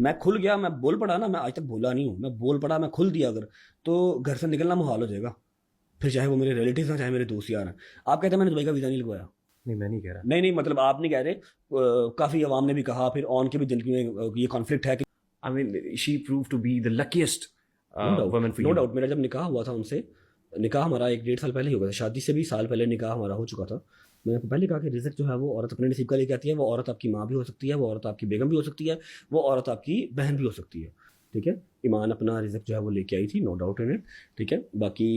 मैं खुल गया, मैं बोल पड़ा ना, मैं आज तक बोला नहीं हूँ, मैं बोल पड़ा, मैं खुल दिया अगर, तो घर से निकलना मुहाल हो जाएगा। फिर चाहे वो मेरे रिलेटिव हैं, चाहे मेरे दोस्त यार हैं। आप कहते हैं मैंने दुबई का वीज़ा नहीं लगवाया। नहीं, मैं नहीं कह रहा। नहीं नहीं, मतलब आप नहीं कह रहे, काफ़ी अवाम ने भी कहा, फिर ऑन के भी दिल में ये कॉन्फ्लिक्ट है कि I mean, she proved to be the luckiest no doubt, woman for no you. Doubt. मेरा जब निकाह हुआ था उनसे, निकाह हमारा 1-1.5 साल पहले ही हो गया था, शादी से भी साल पहले निकाह हमारा हो चुका था। मैंने आपको पहले कहा कि रिज़्क जो है वो औरत अपने नसीब का लेके आती है। वो औरत आपकी माँ भी हो सकती है, वो औरत आपकी बेगम भी हो सकती है, वो औरत आपकी बहन भी हो सकती है। ठीक है, ईमान अपना रिज़्क जो है वो लेके आई थी, नो डाउट इन इट। ठीक है, बाकी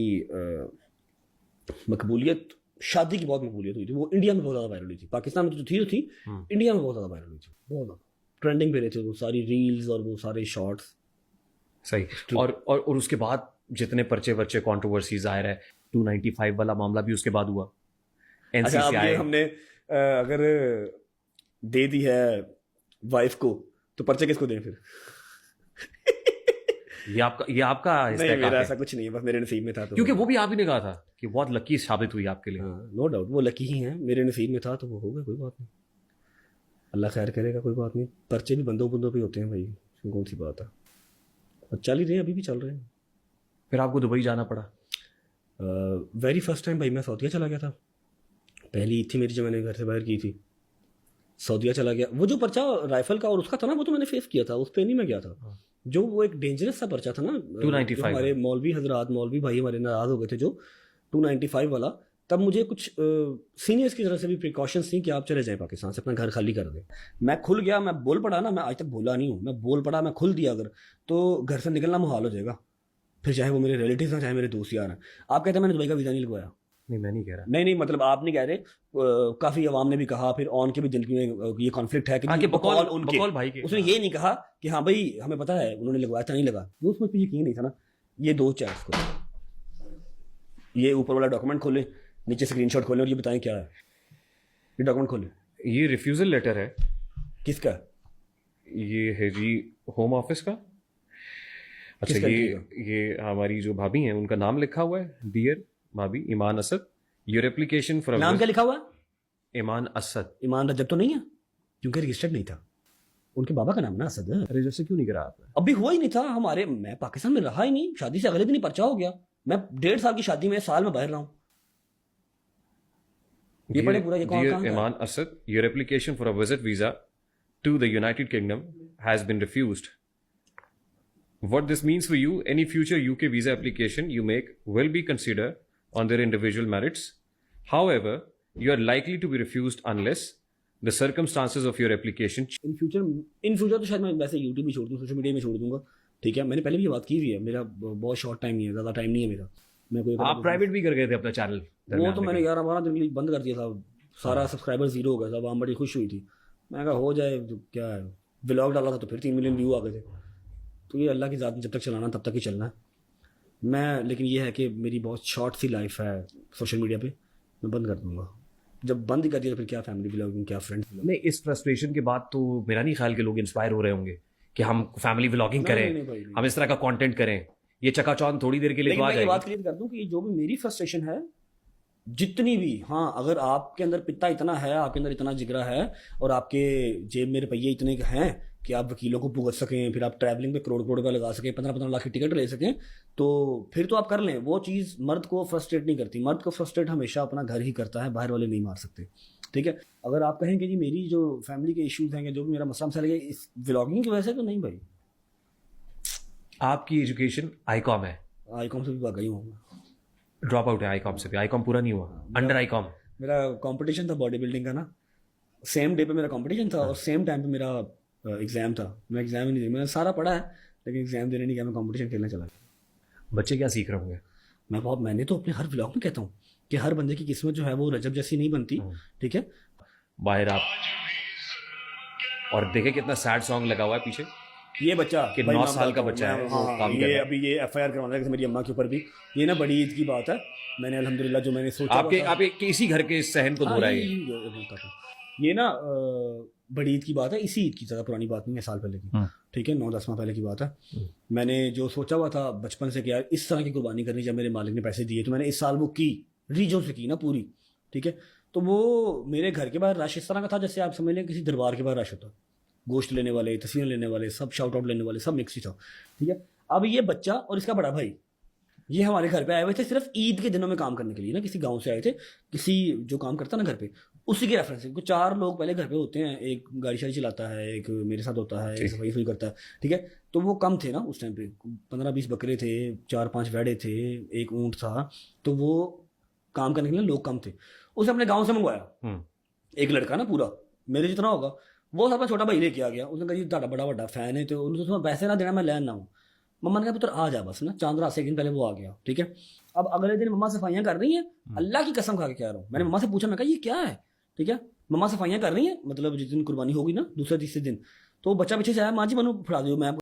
मकबूलियत, शादी की बहुत मकबूलियत हुई थी। वो इंडिया में बहुत ज़्यादा वायरल हुई थी, पाकिस्तान में तो थी, इंडिया में बहुत ज़्यादा वायरल हुई थी, बहुत ज़्यादा ट्रेंडिंग पे रहे थे वो सारी रील्स और वो सारे शॉर्ट्स। सही। और उसके बाद जितने पर्चे कंट्रोवर्सी जाहिर है, 295 वाला मामला भी उसके बाद हुआ। अच्छा, अब ये एनसीसीआई हमने अगर दे दी है वाइफ को, तो पर्चे किसको दें फिर? ये आपका नहीं, इस्तेहकाक मेरा है। ऐसा कुछ नहीं है, बस मेरे नसीब में था तो। क्योंकि वो भी आप ही ने कहा था कि बहुत लकी साबित हुई आपके लिए। हाँ, नो डाउट वो लकी ही हैं, मेरे नसीब में था तो वो हो गया, कोई बात नहीं, अल्लाह खैर करेगा, कोई बात नहीं। पर्चे भी बंदों बंदों पे होते हैं भाई, इसमें कौन सी बात है। और चल ही रहे हैं, अभी भी चल रहे हैं। फिर आपको दुबई जाना पड़ा। वेरी फर्स्ट टाइम भाई मैं सऊदीया चला गया था, पहली ईद थी मेरी जो मैंने घर से बाहर की थी, सऊदीया चला गया। वो जो पर्चा राइफल का और उसका था ना, वो तो मैंने फेस किया था, उस पर नहीं मैं गया था। जो वो एक डेंजरस सा पर्चा था ना, 295 जो हमारे मौलवी हजरात, मौलवी भाई हमारे नाराज हो गए थे, जो 295 वाला, तब मुझे कुछ सीनियर्स की तरफ से भी प्रिकॉशंस थी कि आप चले जाएं पाकिस्तान से, अपना घर खाली कर दें। मैं खुल गया, मैं बोल पड़ा ना, मैं आज तक बोला नहीं हूँ, मैं बोल पड़ा, मैं खुल दिया अगर, तो घर से निकलना मुहाल हो जाएगा। फिर चाहे वो मेरे रिलेटिव हैं, चाहे मेरे दोस्त यार हैं। आप कहते हैं मैंने दुबई का वीज़ा नहीं लगवाया। नहीं, मैं नहीं कह रहा। नहीं नहीं, मतलब आप नहीं कह रहे, काफ़ी अवाम ने भी कहा, फिर ऑन के भी दिल में ये कॉन्फ्लिक्ट है कि हाँ, नहीं, कि बकौल भाई के। उसने ये नहीं कहा कि हाँ भाई हमें पता है उन्होंने लगवाया था, नहीं लगा, वो उसमें पे यकीन नहीं था ना। ये दो चैट्स को, ये ऊपर वाला डॉक्यूमेंट खोलें, नीचे स्क्रीनशॉट खोलें और ये बताएं क्या है। ये डॉक्यूमेंट खोलें, ये रिफ्यूजल लेटर है। किसका? ये है जी होम ऑफिस का। अच्छा, किस कंट्री का? ये हमारी जो भाभी हैं उनका नाम लिखा हुआ है, डियर भाभी ईमान असद, योर एप्लीकेशन फॉर नाम क्या लिखा हुआ है? ईमान असद। ईमान रजब तो नहीं है, क्योंकि रजिस्टर्ड नहीं था। उनके बाबा का नाम ना असद है। रजिस्टर क्यों नहीं करा आपने? अभी हुआ ही नहीं था हमारे, मैं पाकिस्तान में रहा ही नहीं, शादी से अगले दिन ही पर्चा हो गया। मैं 1.5 साल की शादी में साल में बाहर रहा हूँ। ये पढ़े पूरा, ये कौन डियर कहाँ का है? Iman Asad, your application for a visit visa to the United Kingdom has been refused. What this means for you, any future UK visa application you make will be considered on their individual merits. However, you are likely to be refused unless the circumstances of your application in future तो शायद मैं वैसे YouTube भी छोड़ दूँ, social media में छोड़ दूंगा। ठीक है, मैंने पहले भी ये बात की हुई है, मेरा बहुत शॉर्ट टाइम नहीं है, ज़्यादा टाइम नहीं है मेरा। मैं कोई आप प्राइवेट भी कर गए थे अपना चैनल। वो तो मैंने 11-12 दिन के लिए बंद कर दिया था, सारा सब्सक्राइबर जीरो हो गया था, आवाम बड़ी खुश हुई थी। मैं कहा हो जाए तो क्या है, व्लॉग डाला था तो फिर 3 मिलियन व्यू आ गए थे। तो ये अल्लाह की ज़ात में जब तक चलाना तब तक ही चलना है। मैं लेकिन ये है कि मेरी बहुत शॉर्ट सी लाइफ है सोशल मीडिया पे, मैं बंद कर दूंगा। जब बंद ही कर दिया तो फिर क्या फैमिली व्लॉगिंग, क्या फ्रेंड्स व्लॉगिंग। नहीं, इस फ्रस्ट्रेशन के बाद तो मेरा नहीं ख्याल कि लोग इंस्पायर हो रहे होंगे कि हम फैमिली व्लॉगिंग करें, नहीं भाई, नहीं। हम इस तरह का कंटेंट करें। ये चकाचौंध थोड़ी देर के लिए तो लेकिन आ मैं ये बात जाएगी। क्लियर कर दूं कि जो भी मेरी फ्रस्ट्रेशन है, जितनी भी, हाँ, अगर आपके अंदर पिता इतना है, आपके अंदर इतना जिगरा है और आपके जेब में रुपये इतने हैं कि आप वकीलों को भुगत सकें, फिर आप ट्रैवलिंग पे करोड़ करोड़ का लगा सकें, 15-15 लाख की टिकट ले सकें, तो फिर तो आप कर लें। वो चीज़ मर्द को फ्रस्ट्रेट नहीं करती, मर्द को फ्रस्ट्रेट हमेशा अपना घर ही करता है, बाहर वाले नहीं मार सकते। ठीक है, अगर आप कहें कि जी मेरी जो फैमिली के इश्यूज हैं, जो भी मेरा मसला मसाइल है इस व्लॉगिंग की वजह से, तो नहीं भाई। आपकी एजुकेशन आईकॉम है, आईकॉम से भी भाग गई हूँ मैं। ड्रॉप आउट है आईकॉम से भी, आईकॉम पूरा नहीं हुआ, अंडर आईकॉम। मेरा कंपटीशन था बॉडी बिल्डिंग का ना, सेम डे पे मेरा कंपटीशन था और सेम टाइम पे मेरा एग्जाम था। मैं एग्जाम ही नहीं दिया, मैंने सारा पढ़ा है लेकिन एग्जाम देने नहीं गया, मैं कंपटीशन खेलने चला गया। बच्चे क्या सीख रहे होंगे? मैंने तो अपने हर व्लॉग में कहता हूँ कि हर बंदे की किस्मत जो है वो रजब जैसी नहीं बनती। ठीक है, बाहर आप, और देखे कितना सैड सॉन्ग लगा हुआ है पीछे, ये बच्चा कि भाई 9 मैं साल का बताता हूँ, बच्चा है, हाँ, वो काम कर ये रहा है। अभी ये FIR करवाना है मेरी अम्मा के ऊपर भी। ये ना बड़ी ईद की बात है, मैंने अल्हम्दुलिल्लाह जो मैंने सोचा आपके इसी घर के इस सहन को धो रहा है। ये ना बड़ी ईद की बात है, इसी ईद की, ज़्यादा पुरानी बात नहीं है, साल पहले की। ठीक है, 9-10 माह पहले की बात है। मैंने जो सोचा हुआ था बचपन से कि यार इस तरह की कुर्बानी करनी, जब मेरे मालिक ने पैसे दिए तो मैंने इस साल वो की, रीजों से की ना पूरी। ठीक है, तो वो मेरे घर के बाहर रश इस तरह का था जैसे आप समझ लें किसी दरबार के बाहर रश होता। गोश्त लेने वाले, तस्वीरें लेने वाले, सब शाउट आउट लेने वाले, सब मिक्स ही था। ठीक है, अब ये बच्चा और इसका बड़ा भाई ये हमारे घर पे आए हुए थे सिर्फ ईद के दिनों में काम करने के लिए ना, किसी गांव से आए थे, किसी जो काम करता ना घर पे उसी के रेफरेंस से। कुछ 4 लोग पहले घर पे होते हैं, एक गाड़ी शाड़ी चलाता है, एक मेरे साथ होता है, एक सफाई सफाई करता है। ठीक है, तो वो कम थे ना उस टाइम पे, 15-20 बकरे थे, 4-5 वेड़े थे, एक ऊँट था, तो वो काम करने के लिए लोग कम थे। उसने अपने गाँव से मंगवाया एक लड़का ना, पूरा मेरे जितना होगा, वो अपना छोटा भाई लेके आ गया। उसने कहा जी ਤੁਹਾਡਾ बड़ा बड़ा फैन है, तो उन्होंने तुम्हें पैसे ना देना, मैं लेना हूँ। मम्मा ने कहा पुत्र आ जा बस ना, चांद रात से एक दिन पहले वो आ गया। ठीक है, अब अगले दिन मम्मा सफाइयाँ कर रही हैं, अल्लाह की कसम खा के कह रहा हूँ, मैंने मम्मा से पूछा, मैं कहा ये क्या है। ठीक है, मम्मा सफाइयाँ कर रही हैं, मतलब जिस दिन कुर्बानी होगी ना, दूसरे तीसरे दिन, तो बच्चा पीछे से आया, माँ जी मनु फड़ा दो, मैं